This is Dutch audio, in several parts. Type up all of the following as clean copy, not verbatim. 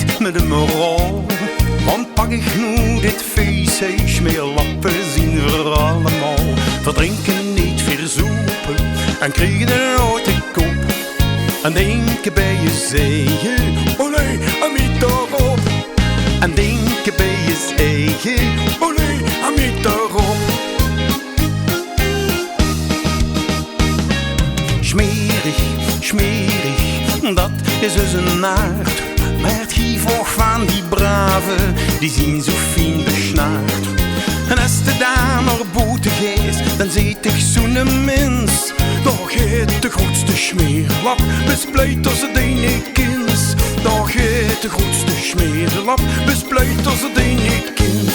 echt met een moraal. Want pak ik nu dit feest, smeerlappen zien we allemaal. Verdrinken niet, verzoepen en krijgen er nooit een kop. En denken bij je zegen, olé, en niet daarop. En denken bij je zegen, olé, en niet daarop. Smerig, smerig, dat is dus een aard. Maar het hiervoor van die braven, die zien zo fijn besnaard. En als de daar naar boete geest, dan ziet ik zo'n mens. Daar gaat de grootste smeerlap, bespleit als het een niet kins. Daar gaat de grootste smeerlap, bespleit als het een niet kins.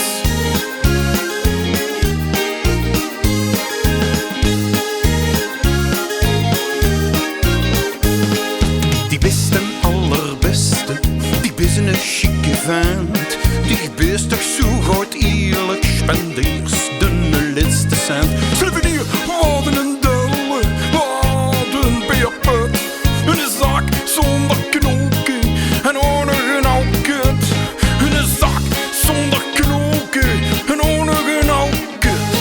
Die beste, allerbeste, die is een chique vent. Die is toch zo goed eerlijk, spendeers de laatste cent. Slovenië, wat een dulle, wat een beerput. Een zak zonder knoken en ohne een oudkut. Een zak zonder knoken en ohne een oudkut.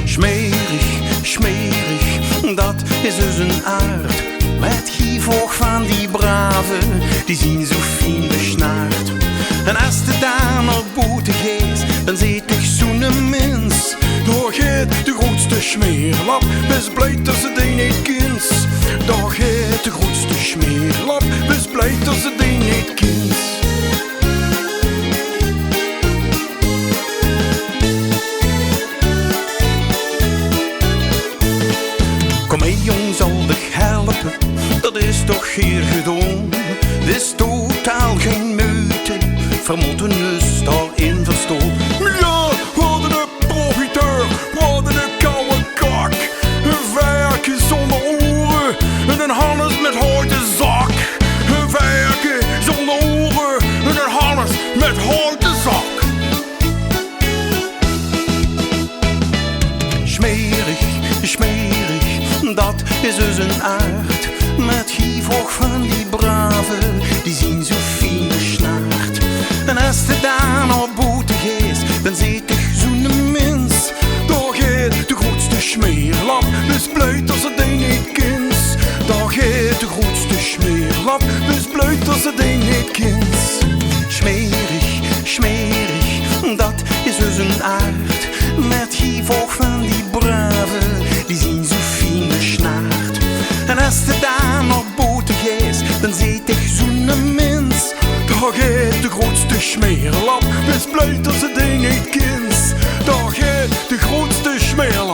Smerig, smerig, dat is dus een aard. Met hiervoor van die braven, die zien zo fijn besnaard. En als de daar naar boete geest, dan ziet ik zo'n mens. Daar gaat de grootste smeerlap, best blij dat ze die niet kins. Daar gaat de grootste smeerlap, best blij dat ze die niet kins. Kom mee jong, zal ik helpen, dat is toch hier gedaan. Dit is totaal geen meute, vermoeden is daarin verstoord. Ja, wat een profiteur, wat een koude kak. Een werken zonder oren en een harnas met houten zak. Een werken zonder oren en een harnas met houten zak. Smerig, smerig, dat is dus een aard. Met hiervoor van die braven, die zien zo fijn besnaard. En als de daar naar boete geest, dan ziet ik zo'n mens. Daar gaat de grootste smeerlap, dus blij als het een niet kins. Daar gaat de grootste smeerlap, dus blij als het een niet kins. Smerig, smerig, dat is dus een aard. Met hiervoor van die braven, die zien zo fijn besnaard. En als de daar naar boete geest, dan ziet ik zo'n mens. Daar gaat de grootste smeerlap, best blij dat ze die niet kins. Daar gaat de grootste smeerlap.